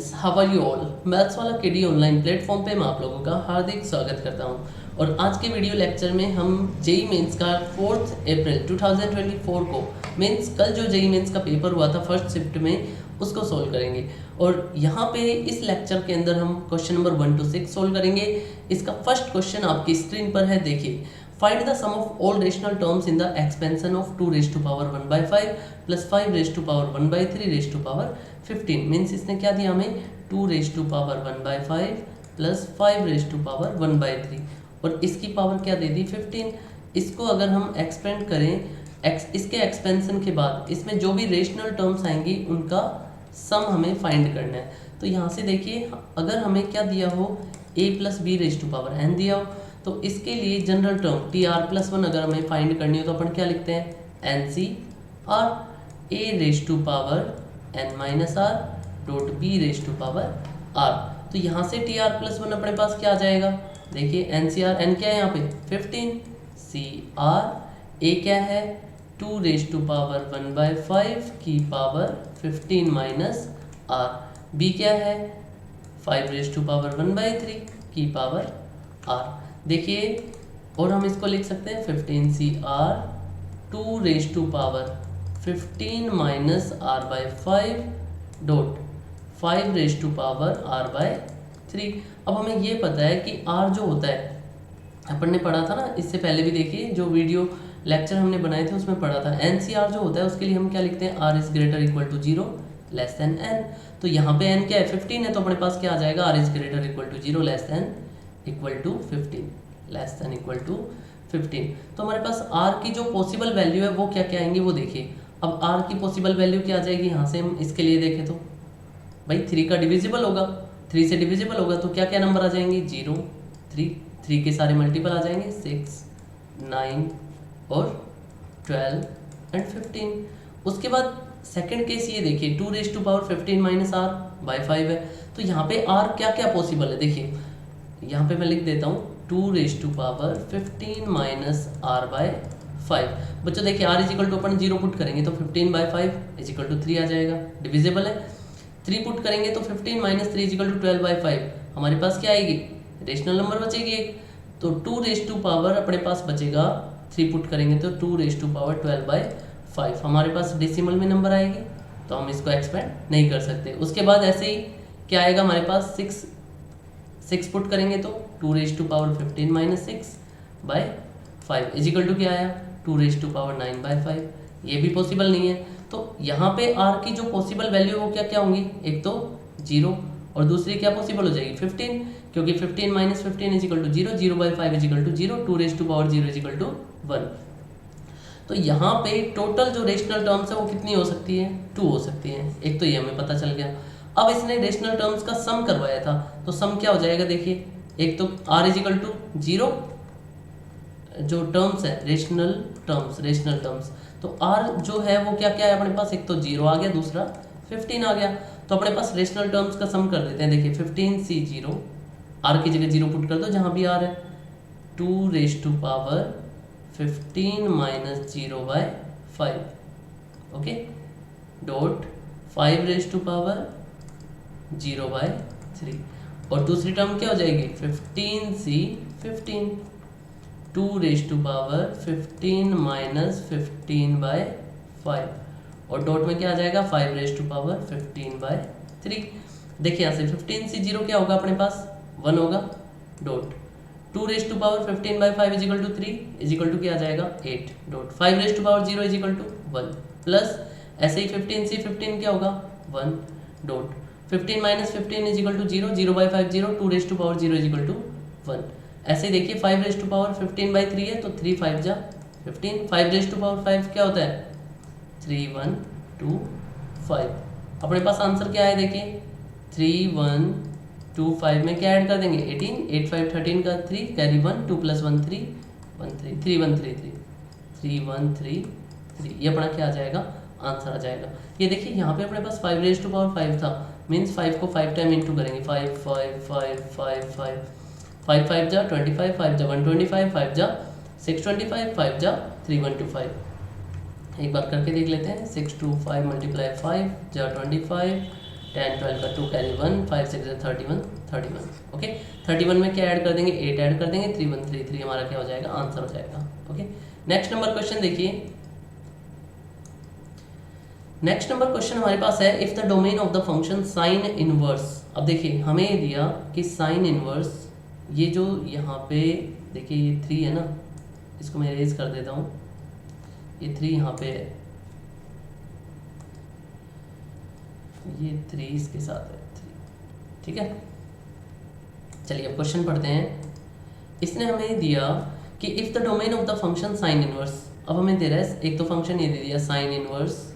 Friends, how are you all. Maths वाला KD online platform पे मैं आप लोगों का हार्दिक स्वागत करता हूं। और आज के वीडियो लेक्चर में हम जेई मेंस का 4 अप्रैल 2024 को मीन्स कल जो जेई मेंस का पेपर हुआ था फर्स्ट शिफ्ट में, उसको सोल्व करेंगे। और यहाँ पे इस लेक्चर के अंदर हम क्वेश्चन नंबर 1 to 6 सोल्व करेंगे। इसका फर्स्ट क्वेश्चन आपकी स्क्रीन पर है, देखिए। Find the sum of all rational terms in the expansion of 2 raised to power 1 by 5 plus 5 raised to power 1 by 3 raised to power 15। Means इसने क्या दिया हमें 2 raised to power 1 by 5 plus 5 raised to power 1 by 3 और इसकी power क्या दे दी 15। इसको अगर हम एक्सपेंड करें इसके एक्सपेंशन के बाद इसमें जो भी रेशनल टर्म्स आएंगी उनका सम हमें फाइंड करना है। तो यहाँ से देखिए, अगर हमें क्या दिया हो a plus B raise to power n दिया हो, तो इसके लिए general term T R plus 1 अगर हमें फाइंड करनी हो तो अपन क्या लिखते हैं N C R A raise to power n minus R dot B raise to power R. तो यहाँ से टी आर प्लस 1 अपने पास क्या आ जाएगा, देखिए एन सी आर, एन क्या है यहाँ पे 15, सी आर ए क्या है 2 रेज टू पावर 1 बाई 5 की पावर 15 माइनस आर, बी क्या है 5 रेज टू पावर 1 बाई 3 की पावर आर। देखिए, और हम इसको लिख सकते हैं 15 C R 2 raise to power 15 minus R by 5 dot 5 raise to power R by 3। अब हमें ये पता है कि आर जो होता है, अपन ने पढ़ा था ना इससे पहले भी, देखिए जो वीडियो लेक्चर हमने बनाए थे उसमें पढ़ा था एन सी आर जो होता है उसके लिए हम क्या लिखते हैं R is greater equal to 0 less than N. तो यहाँ पे एन क्या है 15 है, तो अपने पास क्या आ जाएगा R is greater equal to 0 less than equal to 15 less than equal to 15। तो हमारे पास आर की जो पॉसिबल वैल्यू है वो क्या क्या आएंगी वो देखिए। अब आर की पॉसिबल वैल्यू क्या आ जाएगी, यहाँ से हम इसके लिए देखें तो भाई 3 का डिविजिबल होगा, 3 से डिविजिबल होगा तो क्या क्या नंबर आ जाएंगे 0 3 के सारे मल्टीपल आ जाएंगे 6 9 और 12 एंड 15। उसके बाद सेकंड केस ये देखिए 2 raise to power 15 minus R by 5 है। तो यहाँ पे आर क्या क्या पॉसिबल है, देखिए यहाँ पे मैं लिख देता हूँ 2 raise to power 15 minus R by 5। बच्चों देखिए आर इजिकल टू अपन 0 पुट करेंगे तो 15 बाई 5 इजिकल टू 3 आ जाएगा, डिविजिबल है। 3 पुट करेंगे तो 15 माइनस 3 इजिकल टू 12 बाई 5 हमारे पास क्या आएगी रेशनल नंबर बचेगी एक। तो 2 रेज टू पावर अपने पास बचेगा 3 पुट करेंगे तो 2 रेज टू पावर 12 बाई 5 हमारे पास डेसिमल में नंबर आएगी, तो हम इसको एक्सपेंड नहीं कर सकते। उसके बाद ऐसे ही क्या आएगा हमारे पास 6 पुट करेंगे तो 2 raise to power 15 minus 6 by 5 is equal to क्या आया 2 रेज टू पावर 9 बाई 5। ये भी पॉसिबल नहीं है। तो यहाँ पे आर की जो पॉसिबल वैल्यू है वो क्या क्या होंगी, एक तो 0 और दूसरी क्या पॉसिबल हो जाएगी 15, क्योंकि 15 minus 15 is equal to 0, 0 by 5 is equal to 0, 2 raise to power 0 is equal to 1। तो यहाँ पे टोटल जो रेशनल टर्म्स है वो कितनी हो सकती है 2 हो सकती है। एक तो ये हमें पता चल गया। अब इसने रेशनल टर्म्स का सम करवाया था, तो सम क्या हो जाएगा, देखिए एक तो r इजिकल टू 0 जो टर्म्स है रेशनल टर्म्स, तो r जो है वो क्या क्या है अपने पास, एक तो 0 आ गया, दूसरा 15 आ गया। तो अपने पास रेशनल टर्म्स का सम कर देते हैं। देखिए 15 सी 0 r की जगह 0 पुट कर दो जहाँ भी r है, 2 raise to power 15 minus 0 by 5 okay dot 5 raise to power 0 by 3। और दूसरी टर्म क्या हो जाएगी 15 C 15 2 raise to power 15 minus 15 by 5 और डॉट में क्या आ जाएगा 5 रेज टू पावर 15 बाय 3। देखिए यहाँ से 15 सी 0 क्या होगा अपने पास 1 होगा, dot 2 raise to power 15 by 5 is equal to 3 is equal to क्या आ जाएगा 8 dot 5 raise to power 0 is equal to 1 plus ऐसे ही 15 सी 15 क्या होगा 1 dot 15 minus 15 is equal to 0, 0 by 5 0, 2 raise to power 0 is equal to 1। ऐसे ही देखिए 5 रेज टू पावर 15 बाई 3 है तो 3 5 जा 15, 5 रेज टू पावर 5 क्या होता है 3 1 2 5। अपने पास आंसर क्या है, देखिए 3 1 2 5 में क्या ऐड कर देंगे 18, 8 5 13 का 3 कैरी 1, 2 प्लस 1 3 1 3 3 1 3 3 3 1 3 3, ये अपना क्या आ जाएगा आंसर आ जाएगा। ये देखिए यहाँ पे अपने पास 5 रेज टू पावर 5 था, मीन्स 5 को 5 टाइम इंटू करेंगे 5 5 5 5 5 5 5 जा 25, 5 जा 125, 5 जा 625, 5 जा 3125। एक बार करके देख लेते हैं 6 2 5 मल्टीप्लाई 5 जा 25 10 12 का 2 कैरी 1 5 6 31 31। ओके, 31 में क्या ऐड कर देंगे, 8 ऐड कर देंगे, 3 1 3 3 हमारा क्या हो जाएगा, आंसर हो जाएगा। ओके, नेक्स्ट नंबर क्वेश्चन देखिए। नेक्स्ट नंबर क्वेश्चन हमारे पास है if the domain of the function sine inverse. अब देखिए हमें दिया कि साइन इनवर्स, ये जो यहाँ पे देखिए ये 3 है ना, इसको मैं इरेज कर देता हूँ, ये 3 यहाँ पे है, ये 3 इसके साथ है 3, ठीक है। चलिए अब क्वेश्चन पढ़ते हैं। इसने हमें दिया कि if the domain of the function sine inverse, अब हमें दे रहा है एक तो फंक्शन ये दे दिया sign inverse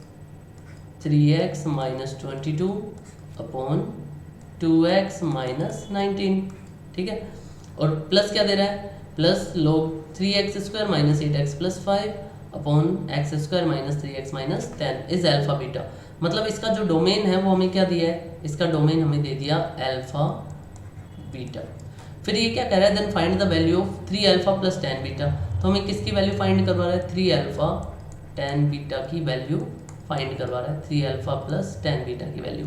3x minus 22 upon 2x minus 19, ठीक है। और प्लस क्या दे रहा है, plus log 3x square minus 8x plus 5 upon x square minus 3x minus 10 is alpha beta. मतलब इसका जो डोमेन है वो हमें क्या दिया है, इसका डोमेन हमें दे दिया अल्फा बीटा। फिर ये क्या कह रहा है, then find the value of 3 alpha plus 10 beta. तो हमें किसकी वैल्यू फाइंड करवा रहा है, 3 अल्फा 10 बीटा की वैल्यू फाइंड करवा रहा है, 3 अल्फा प्लस 10 बीटा की वैल्यू।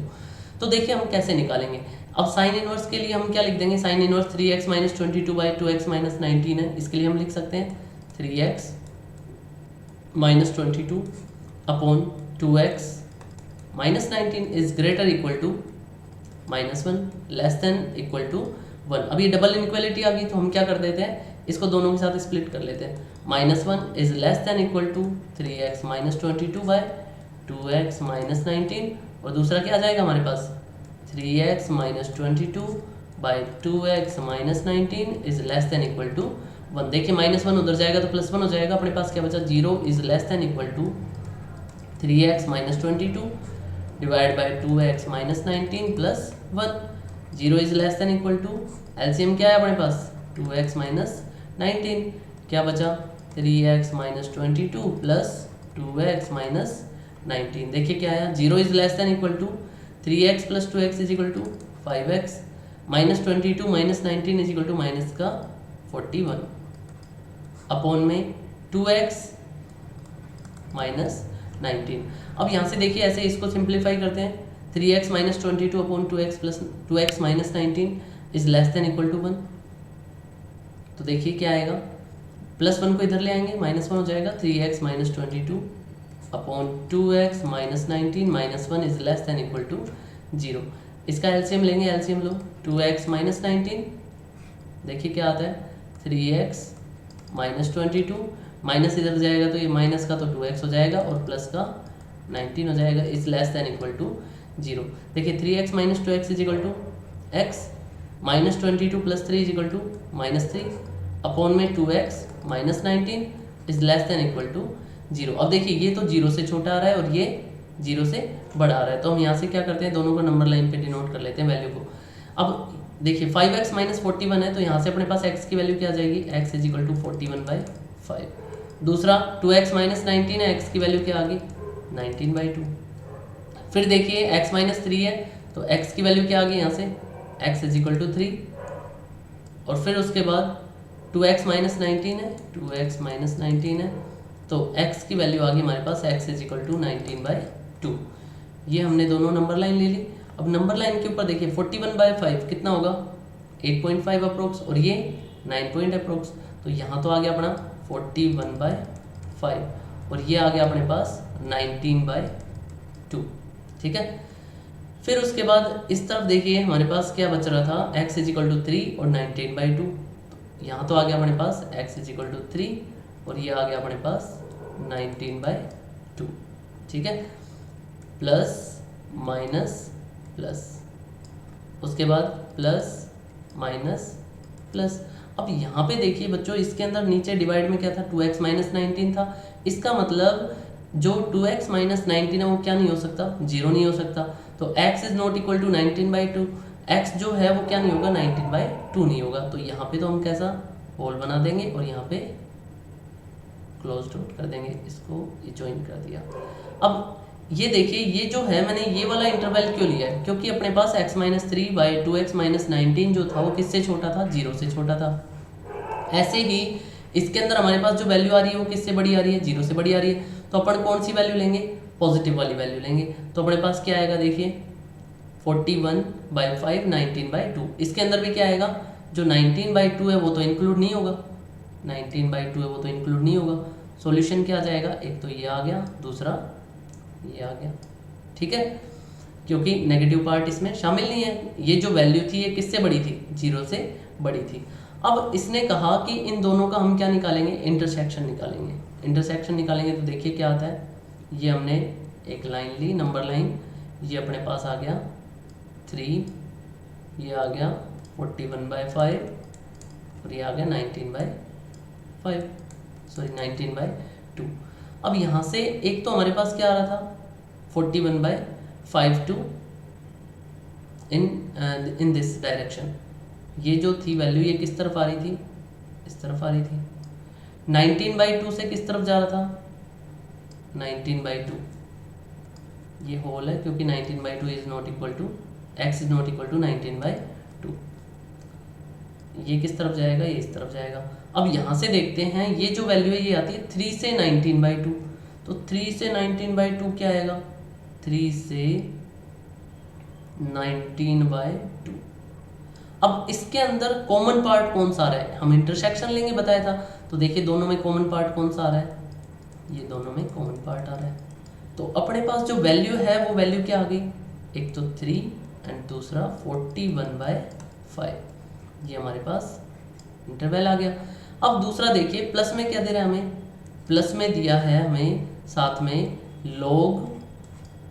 तो देखिए हम कैसे निकालेंगे। अब साइन इनवर्स के लिए हम क्या लिख देंगे, sine inverse 3x minus 22 by 2x minus 19 है, इसके लिए हम लिख सकते हैं 3x minus 22 upon 2x minus 19 is greater equal to minus 1 less than equal to 1। अब ये डबल इनइक्वालिटी आ गई तो हम क्या कर देते हैं, इसको दोनों के साथ स्प्लिट कर लेते हैं। Minus 1 is less than equal to 3x minus 22 by 2x minus 19, और दूसरा क्या आ जाएगा हमारे पास 3x minus 22 by 2x minus 19 is less than equal to 1। देखिए माइनस 1 उधर जाएगा तो प्लस 1 हो जाएगा, अपने पास क्या बचा 0 is less than equal to 3x minus 22 divide by 2x minus 19 plus 1। 0 is less than equal to LCM क्या है अपने पास 2x माइनस 19, क्या बचा 3x minus 22 plus 2x minus 19। देखिए क्या आया, 0 is less than equal to 3x plus 2x is equal to 5x minus 22 minus 19 is equal to minus का 41 upon में 2x माइनस 19। अब यहाँ से देखिए ऐसे इसको सिंप्लीफाई करते हैं, 3x minus 22 upon 2x plus 2x minus 19 is less than equal to 1। तो देखिए क्या आएगा, प्लस 1 को इधर ले आएंगे, माइनस 1 हो जाएगा, 3x minus 22 upon 2x minus 19 minus 1 is less than equal to 0। इसका एलसीएम लेंगे, एलसीएम लो 2x माइनस 19, देखिए क्या आता है 3x माइनस 22, माइनस इधर जाएगा तो ये माइनस का तो 2x हो जाएगा और प्लस का 19 हो जाएगा, is less than equal to 0। देखिए 3x minus 2x is equal to x minus 22 plus 3 is equal to minus 3 upon में 2x minus 19 is less than equal to 0। अब देखिए ये तो 0 से छोटा आ रहा है और ये 0 से बड़ा आ रहा है, तो हम यहाँ से क्या करते हैं, दोनों को नंबर लाइन पे डिनोट कर लेते हैं वैल्यू को। अब देखिए 5x माइनस 41 है तो यहाँ से अपने पास x की वैल्यू क्या आ जाएगी, x is equal to 41 by 5। दूसरा 2x माइनस 19 है, x की वैल्यू क्या आ गई 19 बाई 2। फिर देखिए x माइनस 3 है तो x की वैल्यू क्या आ गई यहाँ से, x इज इक्वल टू 3। और फिर उसके बाद 2x माइनस 19 है, 2x माइनस 19 है तो x की वैल्यू आ गई हमारे पास x is equal to 19 by 2। ये हमने दोनों नंबर लाइन ले ली। अब नंबर लाइन के ऊपर देखिए 41 बाई 5 कितना होगा 8.5 अप्रोक्स और ये 9 पॉइंट अप्रोक्स, तो यहाँ तो आ गया अपना 41 बाई 5 और ये आ गया अपने पास 19 बाई 2, ठीक है। फिर उसके बाद इस तरफ देखिए हमारे पास क्या बच रहा था, x इज इक्वल टू 3 और 19 बाई 2, यहाँ तो आ गया अपने पास x इज इक्वल टू 3 और ये आ गया अपने पास 19 बाई 2, ठीक है। प्लस माइनस प्लस, उसके बाद प्लस माइनस प्लस। अब यहाँ पे देखिए बच्चों इसके अंदर नीचे डिवाइड में क्या था 2x माइनस 19 था, इसका मतलब जो 2x माइनस 19 है वो क्या नहीं हो सकता, 0 नहीं हो सकता। तो x is not equal to 19 by 2, x जो है वो क्या नहीं होगा 19 बाई 2 नहीं होगा। तो यहाँ पे तो हम कैसा होल बना देंगे और यहाँ पे क्लोज डॉट कर देंगे, इसको ज्वाइन कर दिया। अब ये देखिए ये जो है मैंने ये वाला इंटरवल क्यों लिया है, क्योंकि अपने पास x minus 3 by 2x minus 19 जो था वो किससे छोटा था, 0 से छोटा था। ऐसे ही इसके अंदर हमारे पास जो वैल्यू आ रही है वो किससे बड़ी आ रही है, 0 से बड़ी आ रही है। तो अपन कौन सी वैल्यू लेंगे, पॉजिटिव वाली वैल्यू लेंगे। तो अपने पास क्या आएगा देखिए 41/5 19/2। इसके अंदर भी क्या आएगा, जो 19/2 है वो तो इंक्लूड नहीं होगा, 19/2 है वो तो इंक्लूड नहीं होगा। सॉल्यूशन क्या आ जाएगा, एक तो ये आ गया, दूसरा ये आ गया, ठीक है, क्योंकि नेगेटिव पार्ट इसमें शामिल नहीं है। ये जो वैल्यू थी ये किससे बड़ी थी, 0 से बड़ी थी। अब इसने कहा कि इन दोनों का हम क्या निकालेंगे, इंटरसेक्शन निकालेंगे। इंटरसेक्शन निकालेंगे तो देखिए क्या आता है, ये हमने एक लाइन ली, नंबर लाइन, ये अपने पास आ गया 3, ये आ गया 41/5 और ये आ गया 19/5, सॉरी 19/2। अब यहाँ से एक तो हमारे पास क्या आ रहा था 41/5 टू इन दिस डायरेक्शन, ये जो थी वैल्यू ये किस तरफ आ रही थी, इस तरफ आ रही थी। 19/2 से किस तरफ जा रहा था, 19/2, ये होल है क्योंकि 19/2 is not equal to x is not equal to 19/2। ये किस तरफ जाएगा, ये इस तरफ जाएगा। अब यहाँ से देखते हैं ये जो वैल्यू है ये आती है 3 से 19/2, तो 3 से 19/2 क्या आएगा, 3 से 19/2। अब इसके अंदर कॉमन पार्ट कौन सा आ रहा है, हम इंटरसेक्शन लेंगे बताया था, तो देखिए दोनों में कॉमन पार्ट कौन सा आ रहा है, ये दोनों में कॉमन पार्ट आ रहा है। तो अपने पास जो वैल्यू है वो वैल्यू क्या आ गई, एक तो 3 एंड दूसरा 41/5, ये हमारे पास इंटरवल आ गया। अब दूसरा देखिए प्लस में क्या दे रहा है हमें, प्लस में दिया है हमें साथ में log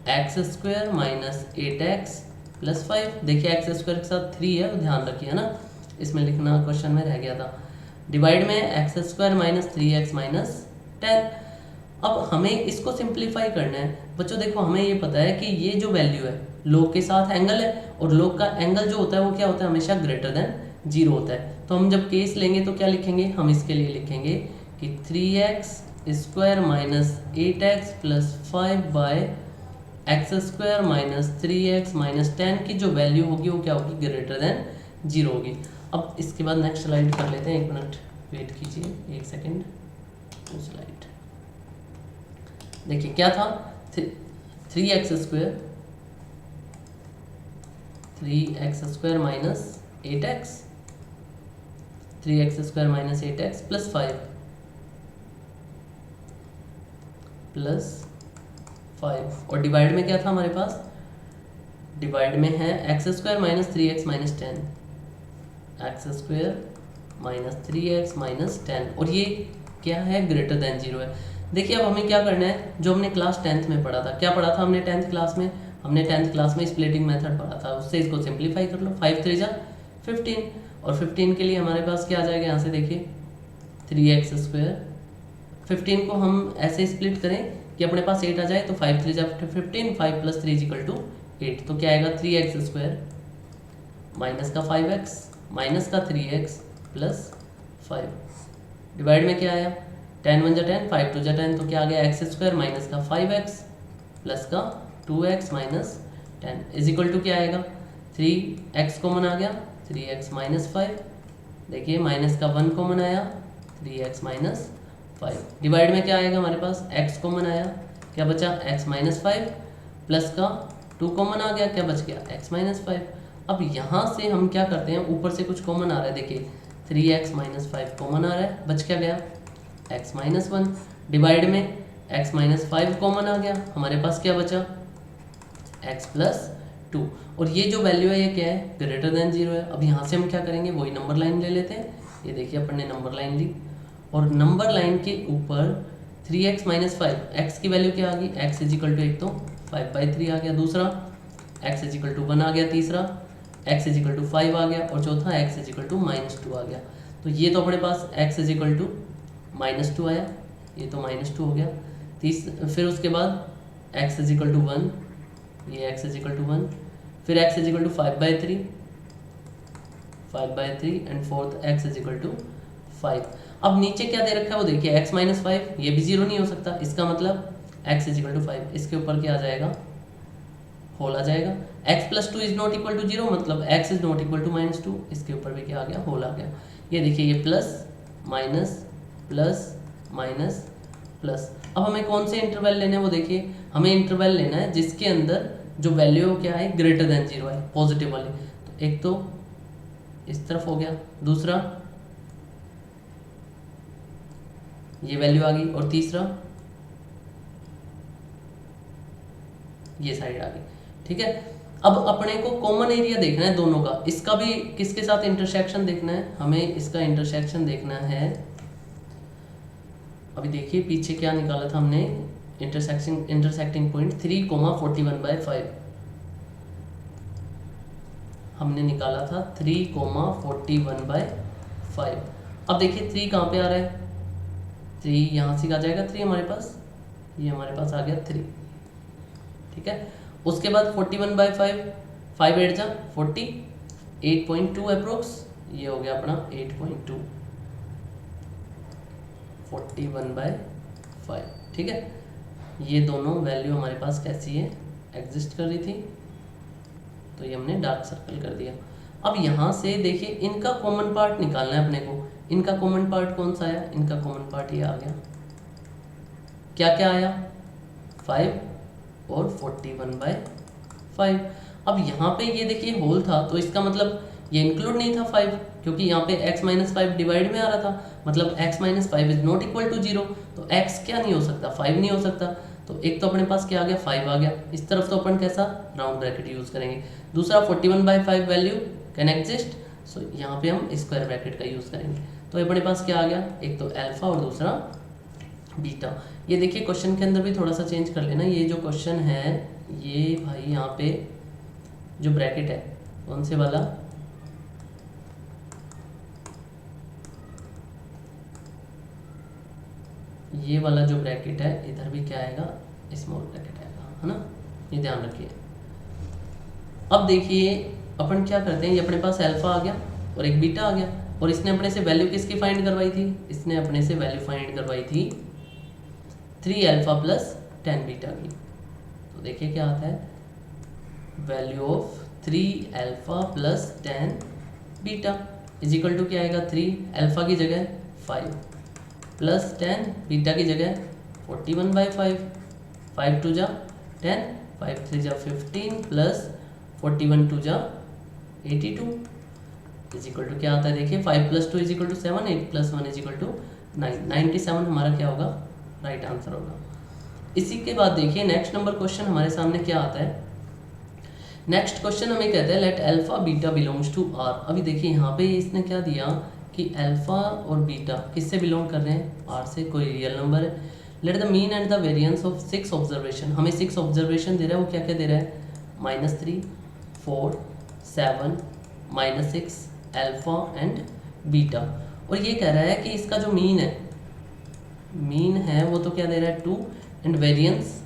x² minus 8x plus 5। देखिए x² के साथ 3 है, ध्यान रखिए ना, इसमें लिखना क्वेश्चन में रह गया था। डिवाइड में x² माइनस 3x माइनस 10। अब हमें इसको सिंप्लीफाई करना है बच्चों। देखो हमें ये पता है कि ये जो वैल्यू है log के साथ एंगल है, और log का एंगल जो होता है वो क्या होता है, हमेशा ग्रेटर देन 0 होता है। तो हम जब केस लेंगे तो क्या लिखेंगे, हम इसके लिए लिखेंगे कि 3x² minus 8x plus 5 by x² minus 3x minus 10 की जो वैल्यू होगी वो क्या होगी, ग्रेटर देन 0 होगी। अब इसके बाद नेक्स्ट स्लाइड कर लेते हैं, 1 मिनट वेट कीजिए, 1 सेकेंड। स्लाइड देखिए क्या था, 3x² minus 8x, 3x² minus 8x plus 5 plus 5, और डिवाइड में क्या था हमारे पास, डिवाइड में है x² minus 3x minus 10, x² minus 3x minus 10, और ये क्या है, ग्रेटर देन 0 है। देखिए अब हमें क्या करना है, जो हमने क्लास 10th में पढ़ा था, क्या पढ़ा था हमने 10th क्लास में, हमने 10th क्लास में स्प्लिटिंग मेथड पढ़ा था, उससे इसको सिंप्लीफाई कर लो। 5 3 जा 15, और 15 के लिए हमारे पास क्या आ जाएगा, यहाँ से देखिए 3x²। 15 को हम ऐसे स्प्लिट करें कि अपने पास 8 आ जाए, तो 5 3 जा 15, 5 प्लस 3 इक्वल टू 8, तो क्या आएगा 3x² माइनस का 5x माइनस का 3x प्लस 5, डिवाइड में क्या आया, 10 1 जा 10, 5 2 जा 10, तो क्या आ गया x² माइनस का 5x प्लस का 2x minus 10 is equal to क्या आएगा, 3x कॉमन आ गया, 3x माइनस 5, देखिए माइनस का 1 कॉमन आया, 3x माइनस 5, डिवाइड में क्या आएगा हमारे पास, x कॉमन आया, क्या बचा x माइनस 5 प्लस का 2 कॉमन आ गया, क्या बच गया x माइनस 5। अब यहाँ से हम क्या करते हैं, ऊपर से कुछ कॉमन आ रहा है, देखिए 3x माइनस 5 कॉमन आ रहा है, बच क्या गया x माइनस 1, डिवाइड में x माइनस 5 कॉमन आ गया, हमारे पास क्या बचा x प्लस 2, और ये जो वैल्यू है ये क्या है, ग्रेटर देन 0 है। अब यहाँ से हम क्या करेंगे, वही नंबर लाइन ले लेते हैं, ये देखिए अपन ने नंबर लाइन ली, और नंबर लाइन के ऊपर 3x माइनस 5, x की वैल्यू क्या आ गई, x इज इक्वल टू, एक तो 5/3 आ गया, दूसरा x इज इक्वल टू 1 आ गया, तीसरा x इज इक्वल टू 5 आ गया, और चौथा x इज इक्वल टू -2 आ गया। तो ये तो अपने पास x इज इक्वल टू -2 आया, ये तो -2 हो गया। फिर उसके बाद x इज इक्वल टू 1, ये x इज इक्वल टू 1, फिर x is equal to 5/3 and fourth x is equal to 5। अब नीचे क्या दे रखा है वो देखिए, x माइनस 5, ये भी 0 नहीं हो सकता, इसका मतलब x इज इक्वल टू 5, इसके ऊपर क्या आ जाएगा, होल आ जाएगा। x plus 2 is not equal to 0, मतलब x is not equal to -2, इसके ऊपर भी क्या आ गया, होल आ गया। ये देखिए ये plus minus plus minus plus. अब हमें कौन से इंटरवल लेने हैं वो देखिए, हमें इंटरवल लेना है जिसके अंदर जो वैल्यू क्या है ग्रेटर देन 0 है, पॉजिटिव वाली। तो एक तो इस तरफ हो गया, दूसरा ये वैल्यू आ गई, और तीसरा ये साइड आ गई। ठीक है, अब अपने को कॉमन एरिया देखना है दोनों का। इसका भी किसके साथ इंटरसेक्शन देखना है, हमें इसका इंटरसेक्शन देखना है। अभी देखिए पीछे क्या निकाला था हमने, इंटरसेक्टिंग पॉइंट 3,41/5 हमने निकाला था 3,41/5। अब देखिए 3 कहाँ पे आ रहा है, 3 यहाँ से आ जाएगा 3 हमारे पास, ये हमारे पास आ गया 3। ठीक है, उसके बाद 41/5, 5 8 जा 40, 8.2 अप्रोक्स, ये हो गया अपना 8.2, 41/5। ठीक है, ये दोनों वैल्यू हमारे पास कैसी है, एग्जिस्ट कर रही थी, तो ये हमने डार्क सर्कल कर दिया। अब यहाँ से देखिए इनका कॉमन पार्ट निकालना है अपने को। इनका कॉमन पार्ट कौन सा आया, इनका कॉमन पार्ट ये आ गया, क्या क्या आया 5 और 41/5। अब यहाँ पे ये देखिए होल था, तो इसका मतलब ये इंक्लूड नहीं था 5, क्योंकि यहाँ पे x - 5 डिवाइड में आ रहा था, मतलब x - 5 is not equal to 0। तो x क्या नहीं हो सकता, 5 नहीं हो सकता। तो एक तो अपने पास क्या आ गया 5 आ गया, इस तरफ तो अपन कैसा राउंड ब्रैकेट यूज करेंगे। दूसरा 41/5 वैल्यू कैन एग्जिस्ट, सो यहाँ पे हम स्क्वायर ब्रैकेट का यूज करेंगे। तो अपने पास क्या आ गया, एक तो अल्फा और दूसरा बीटा। ये देखिए क्वेश्चन के अंदर भी थोड़ा सा चेंज कर लेना। ये जो क्वेश्चन है ये भाई यहाँ पे जो ब्रैकेट है कौन से वाला, ये वाला जो ब्रैकेट है इधर भी क्या आएगा, स्मॉल ब्रैकेट आएगा, है ना, ये ध्यान रखिए। अब देखिए अपन क्या करते हैं, ये अपने पास अल्फा आ गया और एक बीटा आ गया, और इसने अपने से वैल्यू किसकी फाइंड करवाई थी, इसने अपने से वैल्यू फाइंड करवाई थी 3α + 10 बीटा की। तो देखिए क्या आता है, value of 3α + 10 beta is equal to क्या आएगा, 3 अल्फा की जगह 5 प्लस 10 बीटा की जगह 41/5, 5 2 जा 10, 5 3 जा 15 प्लस 41 2 जा 82 इज इक्वल टू क्या आता है, देखिए 5 + 2 = 7, 8 + 1 = 9, 97 हमारा क्या होगा, राइट आंसर होगा। इसी के बाद देखिए नेक्स्ट नंबर क्वेश्चन हमारे सामने क्या आता है। नेक्स्ट क्वेश्चन हमें कहते हैं let alpha beta belongs to R. अभी देखिए यहाँ पे इसने क्या दिया कि अल्फा और बीटा किससे बिलोंग कर रहे हैं, आर से, कोई रियल नंबर है। Let the mean and the variance of 6 observation, हमें 6 ऑब्जर्वेशन दे रहा है, वो क्या क्या दे रहा है, -3 4 7 -6 अल्फा एंड बीटा। और ये कह रहा है कि इसका जो मीन है वो तो क्या दे रहा है 2, and variance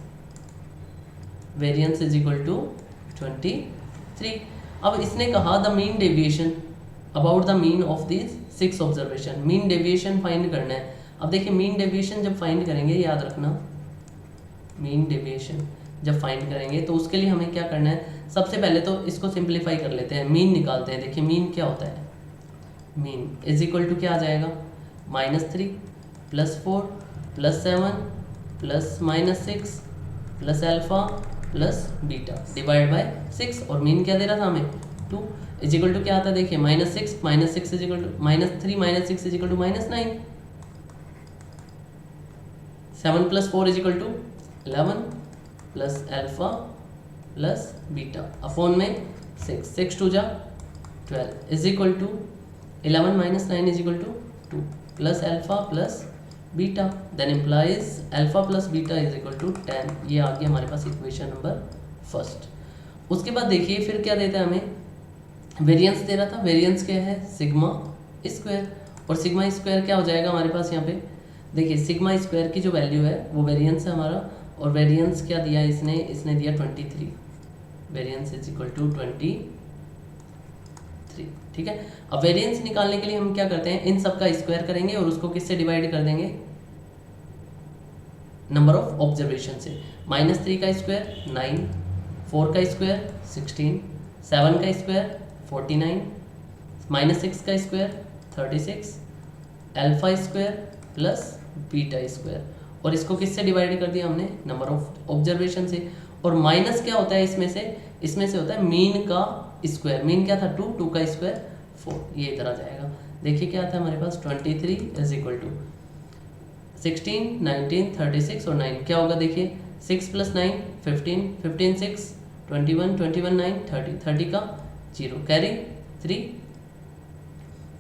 is equal to 23। अब इसने कहा the mean deviation about the mean of this 6 observation, mean deviation find करना है। अब देखिए मीन डेविएशन जब फाइंड करेंगे, याद रखना मीन डेविएशन जब फाइंड करेंगे तो उसके लिए हमें क्या करना है, सबसे पहले तो इसको सिंप्लीफाई कर लेते हैं, मीन निकालते हैं। देखिए मीन क्या होता है, मीन इज इक्वल टू क्या आ जाएगा, -3 + 4 + 7 + -6 plus alpha plus beta divide by 6, और मीन क्या दे रहा था हमें 2 इज इक्वल टू क्या आता है, देखिए -6 is equal to -3 -6 is equal to -9, 7 + 4 is equal to 11 plus alpha plus beta upon में 6 2 जा 12 is equal to 11 - 9 is equal to 2 plus alpha plus beta, then implies alpha plus beta is equal to 10। ये आ गया हमारे पास equation number first. उसके बाद देखिए फिर क्या देता है हमें, वेरिएंस दे रहा था, वेरिएंस क्या है सिग्मा स्क्वायर, और सिग्मा स्क्वायर क्या हो जाएगा हमारे पास यहाँ पे, देखिए सिग्मा स्क्वायर की जो वैल्यू है वो वेरिएंस है हमारा, और वेरिएंस क्या दिया इसने दिया 23, वेरिएंस इज इक्वल टू 23। ठीक है, अब वेरिएंस निकालने के लिए हम क्या करते हैं, इन सब का स्क्वायर करेंगे और उसको किससे डिवाइड कर देंगे, नंबर ऑफ ऑब्जर्वेशन से। -3 का स्क्वायर 9, 4 का स्क्वायर 16, 7 का स्क्वायर 49, -6 का square 36, alpha square plus beta square, और इसको किससे डिवाइड कर दिया हमने, नंबर ऑफ ऑब्जर्वेशन से। और माइनस क्या होता है इसमें से होता है मीन का स्क्वायर। मीन क्या था 2, 2 का स्क्वायर 4, ये इधर आ जाएगा। देखिए क्या आता है हमारे पास 23 इज इक्वल टू 16, 19, 36 और 9 क्या होगा देखिए 6 + 9 15, 15 6 21, 21 9 30, 30 का 0 carry 3,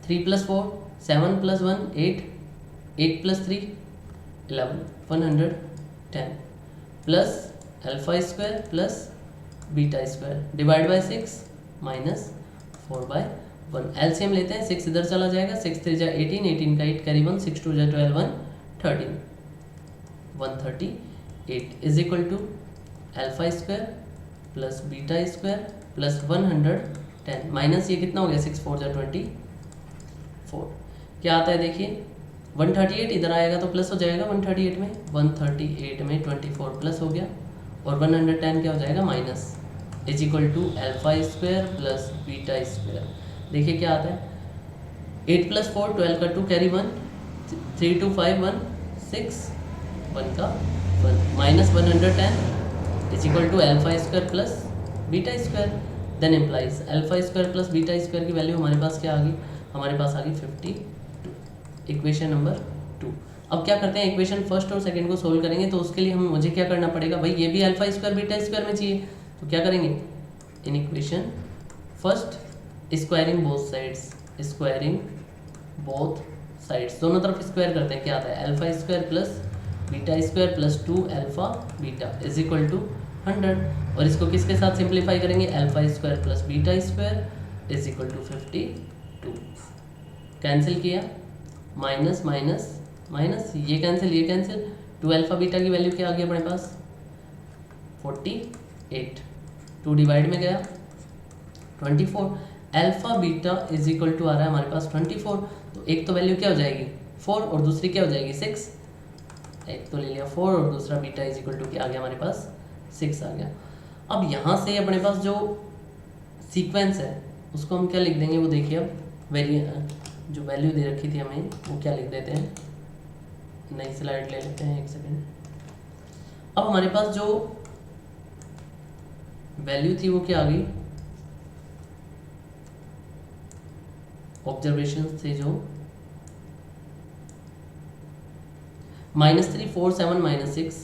3 + 4 7 + 1 8, 8 + 3 11 110 plus alpha square plus beta square divide by 6 minus 4/1। LCM लेते हैं, 6 इधर चला जाएगा, 6 3 जा 18, 18 का 8 कैरी 1, 6 2 जा 12 1 13 138 is equal to alpha square plus beta square plus 110 minus ये कितना हो गया 6 4 जा 24 क्या आता है देखिए 138 इधर आएगा तो प्लस हो जाएगा 138 में 24 प्लस हो गया और 110 क्या हो जाएगा minus is equal to alpha square plus beta square. देखिए क्या आता है 8 + 4 12 का 2 कैरी 1 3 2 5 1 6 1 का 1 minus 110 is equal to alpha square plus beta square. Then implies alpha square plus beta square की वैल्यू हमारे पास क्या आ गई, हमारे पास आ गई 52, इक्वेशन नंबर 2। अब क्या करते हैं इक्वेशन फर्स्ट और सेकंड को सोल्व करेंगे तो उसके लिए मुझे क्या करना पड़ेगा भाई, ये भी अल्फा स्क्वायर बीटा स्क्वायर में चाहिए तो क्या करेंगे इन equation first squaring both sides दोनों तरफ स्क्वायर करते हैं क्या आता है alpha square plus beta square plus 2 alpha beta is equal to 100 और इसको किसके साथ सिंप्लीफाई करेंगे alpha square plus beta square is equal to 52 cancel किया माइनस माइनस माइनस ये कैंसिल 2 अल्फा बीटा की वैल्यू क्या आ गई अपने पास 48 2 डिवाइड में गया 24 alpha beta is equal to आ रहा है हमारे पास 24 तो एक तो वैल्यू क्या हो जाएगी 4 और दूसरी क्या हो जाएगी 6 एक तो ले लिया 4 और दूसरा बीटा इज इक्वल टू क्या आ गया हमारे पास 6 आ गया। अब यहाँ से अपने पास जो सीक्वेंस है उसको हम क्या लिख देंगे वो देखिए अब जो वैल्यू दे रखी थी हमें वो क्या लिख देते हैं, नई स्लाइड ले लेते हैं एक सेकेंड। अब हमारे पास जो वैल्यू थी वो क्या आ गई ऑब्जर्वेशन से जो -3 4 7 -6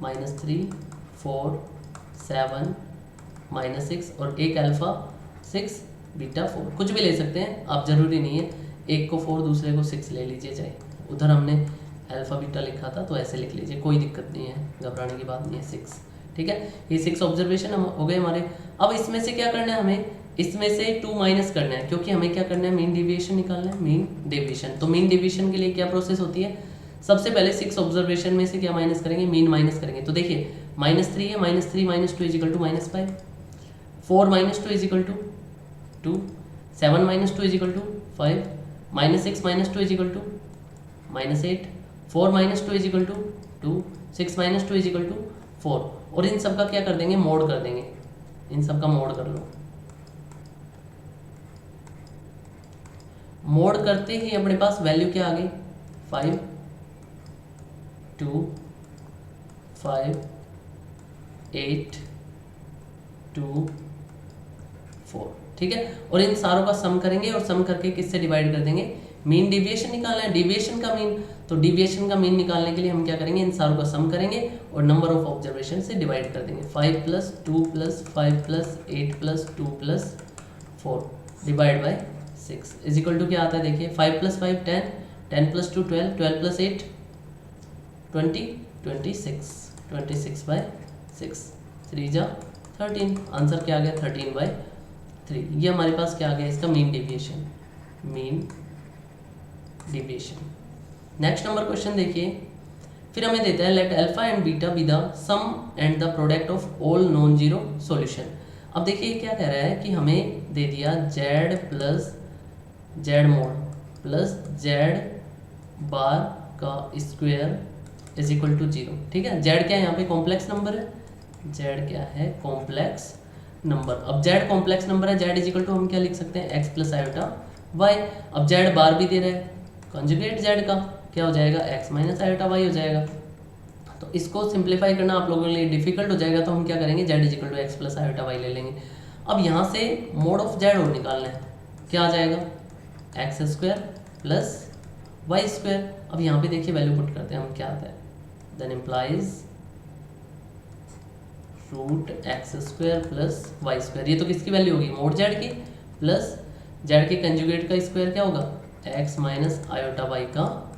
-3 4 7 -6 और एक अल्फा 6 बीटा 4 कुछ भी ले सकते हैं आप, जरूरी नहीं है एक को 4 दूसरे को 6 ले लीजिए, चाहे उधर हमने अल्फा बीटा लिखा था तो ऐसे लिख लीजिए, कोई दिक्कत नहीं है, घबराने की बात नहीं है 6 ठीक है। ये 6 ऑब्जर्वेशन हो गए हमारे। अब इसमें से क्या करना है हमें, इसमें से 2 माइनस करना है क्योंकि हमें क्या करना है मीन डेविएशन निकालना है, मीन डेविएशन। तो मीन डेविएशन के लिए क्या प्रोसेस होती है, सबसे पहले 6 ऑब्जर्वेशन में से क्या माइनस करेंगे, मीन माइनस करेंगे। तो देखिए -3 है, -3 - 2 is equal to -5, 4 - 2 is equal to 2, 7 - 2 is equal to 5, -6 - 2 is equal to -8, 4 - 2 is equal to 2, 6 - 2 is equal to 4 और इन सब का क्या कर देंगे, मोड कर देंगे, इन सब का मोड कर लो। मोड करते ही अपने पास वैल्यू क्या आ गई 5 2 5 8 2 4 ठीक है। और इन सारों का सम करेंगे और सम करके किससे डिवाइड कर देंगे, मीन डेविएशन निकालना है, डेविएशन का मीन, तो डेविएशन का मीन निकालने के लिए हम क्या करेंगे, इन सारों का सम करेंगे और नंबर ऑफ ऑब्जर्वेशन से डिवाइड कर देंगे। 5 + 2 + 5 + 8 + 2 + 4 divide by 6 is equal to क्या आता है देखिए 5 + 5 10, 10 + 2 12, 12 + 8 20, 26, 26/6, 3 जा 13, आंसर क्या आ गया 13/3। ये हमारे पास क्या आ गया इसका mean deviation, mean deviation. Next number question देखिए, फिर हमें देता है let alpha and beta be the sum and the product of all non zero solution. अब देखिए क्या कह रहा है कि हमें दे दिया z plus z mode plus z बार का स्क्वायर इज इक्वल टू 0 ठीक है। z क्या है यहाँ पे कॉम्प्लेक्स नंबर है, z क्या है कॉम्प्लेक्स नंबर। अब z कॉम्प्लेक्स नंबर है, z इज इक्वल टू हम क्या लिख सकते हैं x + आयोटा y। अब z बार भी दे रहा है, कंजुगेट z का क्या हो जाएगा x - आयोटा y हो जाएगा। तो इसको सिंप्लीफाई करना आप लोगों के लिए डिफिकल्ट हो जाएगा, तो हम क्या करेंगे, z is equal to x plus iota y ले लेंगे। अब यहाँ से मोड ऑफ z और निकालना है, क्या आ जाएगा, x square plus Y square. अब यहाँ पे देखिए वैल्यू पुट करते हैं हम, क्या आता है, then implies root x square plus Y square. ये तो किसकी वैल्यू होगी, मोड z की, प्लस z के कंजुगेट का स्क्वायर क्या होगा, x माइनस आयोटा वाई का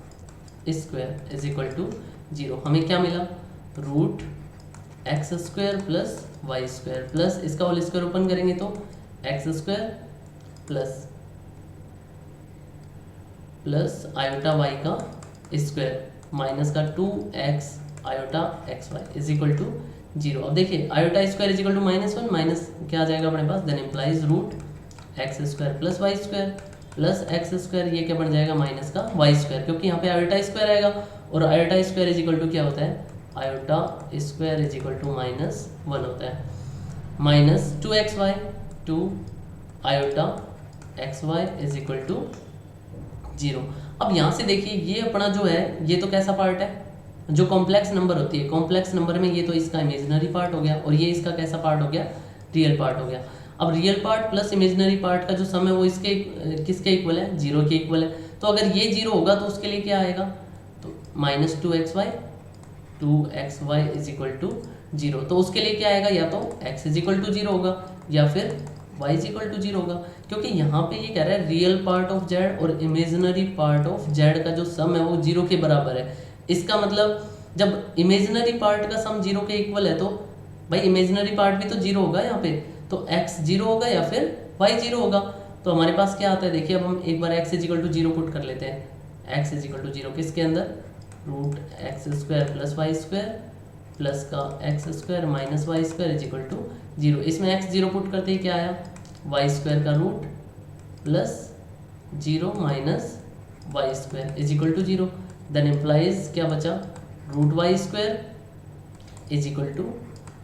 स्क्वायर इज इक्वल टू 0। हमें क्या मिला, root x square plus Y square plus इसका होल स्क्वायर ओपन करेंगे तो x square plus iota y का स्क्वायर माइनस का 2x iota x y is equal to 0। अब देखिए iota square is equal to -1 minus क्या आ जाएगा अपने पास, then implies root x square plus Y square plus x square, ये क्या बन जाएगा, माइनस का वाई स्क्वायर, क्योंकि यहाँ पे आयोटा स्क्वायर आएगा और iota square is equal to क्या होता है, iota square is equal to -1 होता है, minus 2xy 2 iota x y is equal to 0। अब यहाँ से देखिए ये अपना जो है ये तो कैसा पार्ट है, जो कॉम्प्लेक्स नंबर होती है, कॉम्प्लेक्स नंबर में ये तो इसका इमेजिनरी पार्ट हो गया और ये इसका कैसा पार्ट हो गया, रियल पार्ट हो गया। अब real part plus imaginary part का जो सम है वो इसके किसके इक्वल है, 0 के इक्वल है। तो अगर ये 0 होगा तो उसके लिए क्या आएगा, तो -2xy इज इक्वल टू 0। तो उसके लिए क्या आएगा, या तो x इज इक्वल टू 0 होगा या फिर y इज इक्वल टू 0 होगा, क्योंकि यहाँ पे ये कह रहा है रियल पार्ट ऑफ z और इमेजिनरी पार्ट ऑफ z का जो सम है वो 0 के बराबर है। इसका मतलब जब इमेजिनरी पार्ट का सम 0 के इक्वल है तो भाई इमेजिनरी पार्ट भी तो 0 होगा यहाँ पे, तो x 0 होगा या फिर y 0 होगा। तो हमारे पास क्या आता है, देखिए अब हम एक बार x is equal to 0 put कर लेते हैं, x इज इक्वल टू 0 किसके अंदर, root x square plus Y square plus का X square minus Y square is equal to 0। इसमें x 0 पुट करते ही क्या आया, वाई स्क्वायर का root plus 0 minus Y square is equal to 0। Then implies क्या बचा, root Y square is equal to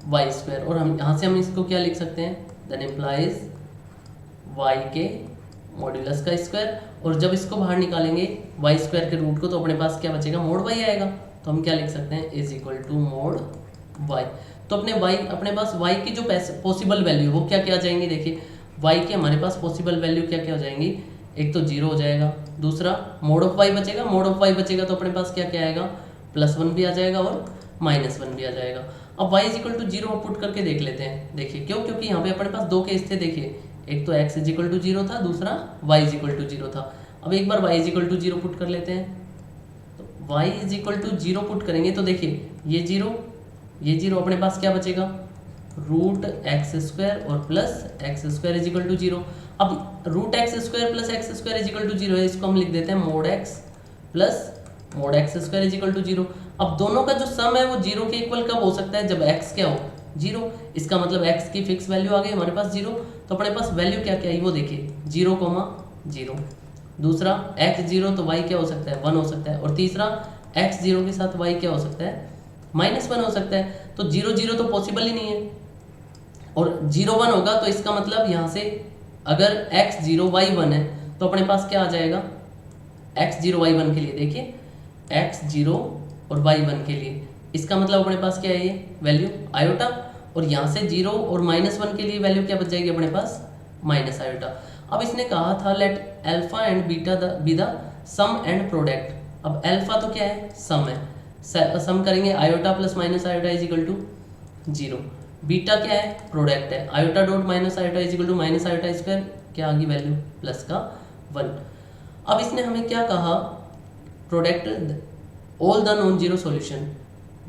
Y square, और हम यहाँ से हम इसको क्या लिख सकते हैं, देन इम्प्लाइज वाई के मॉड्यूलस का स्क्वायर, और जब इसको बाहर निकालेंगे वाई स्क्वायर के रूट को तो अपने पास क्या बचेगा, मोड वाई आएगा। तो हम क्या लिख सकते हैं, is equal to mod y. तो अपने पास वाई की जो पॉसिबल वैल्यू वो क्या क्या आ जाएंगी, देखिए वाई की हमारे पास पॉसिबल वैल्यू क्या क्या हो जाएंगी, एक तो 0 हो जाएगा, दूसरा मोड ऑफ वाई बचेगा, मोड ऑफ वाई बचेगा तो अपने पास क्या क्या आएगा, +1 भी आ जाएगा और -1 भी आ जाएगा। अब y is equal to 0 put करके देख लेते हैं, देखिए क्यों, क्योंकि यहाँ पे अपने पास दो केस थे, देखिए एक तो x इज इक्वल टू 0 था, दूसरा y इज इक्वल टू 0 था। अब एक बार y is equal to 0 put कर लेते हैं, तो y is equal to 0 put करेंगे तो देखिए ये 0 अपने पास क्या बचेगा, रूट एक्स स्क्वायर और plus x square is equal to 0। अब root x square plus x square is equal to 0 है, इसको हम लिख देते हैं mod x plus mod x square is equal to 0। अब दोनों का जो सम है वो 0 के इक्वल कब हो सकता है, जब x क्या हो, 0। इसका मतलब x की फिक्स वैल्यू आ गई हमारे पास 0। तो अपने पास वैल्यू क्या क्या आई वो देखिए, 0,0। दूसरा x 0 तो y क्या हो सकता है, 1 हो सकता है, और तीसरा x 0 के साथ y क्या हो सकता है, -1 हो सकता है। तो 0 0 तो पॉसिबल ही नहीं है, और 0 1 होगा तो इसका मतलब यहाँ से अगर x 0 y 1 है तो अपने पास क्या आ जाएगा, x 0 y 1 के लिए देखिए x 0 और y 1 के लिए, इसका मतलब अपने पास क्या है, ये वैल्यू आयोटा, और यहाँ से 0 और -1 के लिए वैल्यू क्या बच जाएगी अपने पास, माइनस आयोटा। अब इसने कहा था let alpha and beta be the sum and product. अब अल्फा तो क्या है, सम है, सम करेंगे iota plus minus iota is equal to 0। Beta क्या है, प्रोडक्ट है, iota dot minus iota is equal to minus iota square, क्या आ गई वैल्यू, प्लस का 1। अब इसने हमें क्या कहा, product all the non zero solution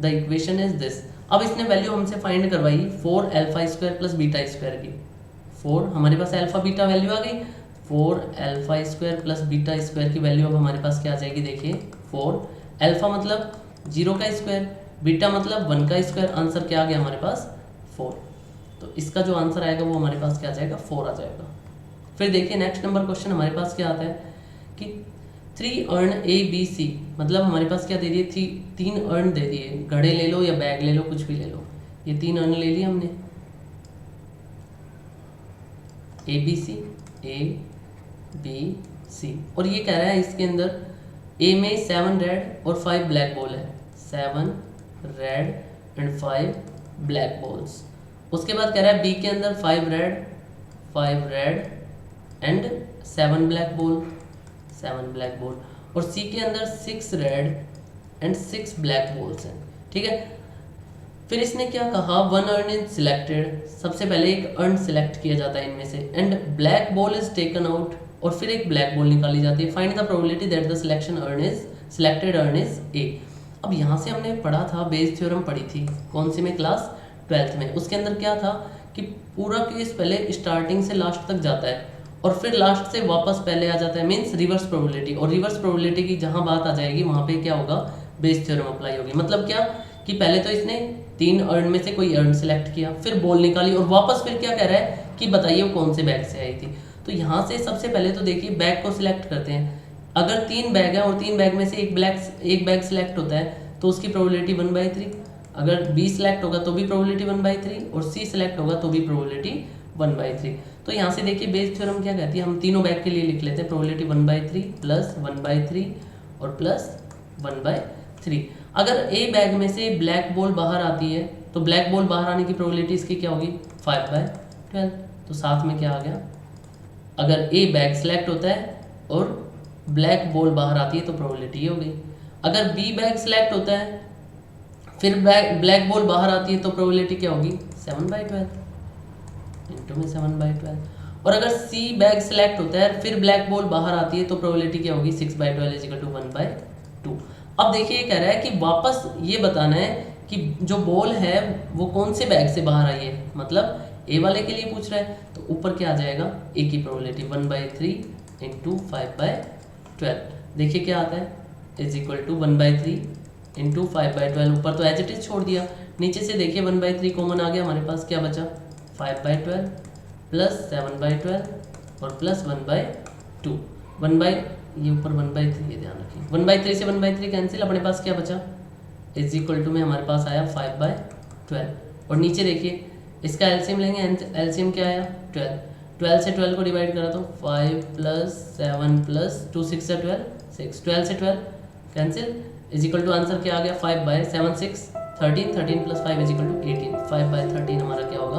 the equation is this. अब इसने वैल्यू हमसे फाइंड करवाई 4 alpha square plus beta square की। 4 हमारे पास अल्फा बीटा वैल्यू आ गई, 4 alpha square plus beta square की वैल्यू अब हमारे पास क्या आ जाएगी, देखिए 4 अल्फा मतलब 0 का स्क्वायर, बीटा मतलब 1 का स्क्वायर, आंसर क्या आ गया हमारे पास 4। तो इसका जो आंसर आएगा वो हमारे पास क्या आ जाएगा, 4 आ जाएगा। फिर देखिए नेक्स्ट नंबर क्वेश्चन हमारे पास क्या आता है कि 3 अर्न ABC, मतलब हमारे पास क्या दे दिए, 3 अर्न दे दिए, घड़े ले लो या बैग ले लो, कुछ भी ले लो, ये 3 अर्न ले लिए हमने, ABC, और ये कह रहा है इसके अंदर A में 7 रेड और 5 ब्लैक बॉल है, 7 रेड एंड 5 ब्लैक बॉल्स। उसके बाद कह रहा है बी के अंदर 5 रेड एंड 7 ब्लैक बॉल, और सी के अंदर 6 रेड एंड 6 ब्लैक बॉल्स हैं। ठीक है, फिर इसने क्या कहा, 1 अर्न इज सिलेक्टेड, सबसे पहले एक अर्न सिलेक्ट किया जाता है इनमें से, and black ball is taken out, और फिर एक ब्लैक बॉल निकाली जाती है। Find the probability that the selected earn is a. अब यहाँ से हमने पढ़ा था, बेस थ्योरम पढ़ी थी, कौन सी में, क्लास 12th में। उसके अंदर क्या था कि पूरा केस पहले स्टार्टिंग से लास्ट तक जाता है और फिर लास्ट से वापस पहले आ जाता है, मीन्स रिवर्स प्रोबेबिलिटी। और रिवर्स प्रोबेबिलिटी की जहाँ बात आ जाएगी वहाँ पे क्या होगा, बेस थ्योरम अप्लाई होगी। मतलब क्या कि पहले तो इसने 3 अर्न में से कोई अर्न सेलेक्ट किया, फिर बॉल निकाली, और वापस फिर क्या कह रहा है कि बताइए वो कौन से बैग से आई थी। तो यहाँ से सबसे पहले तो देखिए बैग को सिलेक्ट करते हैं। अगर 3 बैग है और 3 बैग में से एक बैग सिलेक्ट होता है तो उसकी प्रोबेबिलिटी 1/3। अगर बी सिलेक्ट होगा तो भी प्रोबेबिलिटी 1/3, और सी सिलेक्ट होगा तो भी प्रोबेबिलिटी 1/3। तो यहाँ से देखिए बेस थ्योरम क्या कहती है, हम तीनों बैग के लिए लिख लेते हैं, प्रोबेबिलिटी 1/3 प्लस 1/3 और प्लस 1/3। अगर ए बैग में से ब्लैक बॉल बाहर आती है तो ब्लैक बॉल बाहर आने की प्रोबेबिलिटी इसकी क्या होगी, 5/12। तो साथ में क्या आ गया, अगर ए बैग सिलेक्ट होता है और ब्लैक बॉल बाहर आती है तो प्रोबेबिलिटी ये हो गई। अगर बी बैग सिलेक्ट होता है फिर ब्लैक बॉल बाहर आती है तो प्रोबेबिलिटी क्या होगी, 7/12 इंटू में 7/12। और अगर सी बैग सिलेक्ट होता है फिर ब्लैक बॉल बाहर आती है तो प्रोबेबिलिटी क्या होगी, 6/12 इक्वल टू 1/2। अब देखिए ये कह रहा है कि वापस ये बताना है कि जो बॉल है वो कौन से बैग से बाहर आई है, मतलब ए वाले के लिए पूछ रहा है। तो ऊपर क्या आ जाएगा, ए की प्रोबेबिलिटी 1/3 इंटू 5/12। देखिए क्या आता है, इज इक्वल टू 1/3 इंटू 5/12। ऊपर तो एज इट इज छोड़ दिया, नीचे से देखिए 1/3 कॉमन आ गया, हमारे पास क्या बचा, 5/12 प्लस 7/12 और प्लस 1/2। ये ऊपर 1/3, ये ध्यान रखिए, 1/3 से 1/3 कैंसिल, अपने पास क्या बचा, इज इक्वल टू में हमारे पास आया 5/12। और नीचे देखिए इसका एलसीएम लेंगे, एलसीएम क्या आया, 12 से 12 को डिवाइड करा तो 5 प्लस 7 प्लस 2 6 से 12 6, 12 से 12 cancel, is equal to answer क्या आ गया, 5/7 6 13 13 प्लस 5 इज इक्वल टू 18। 5/13 हमारा क्या होगा,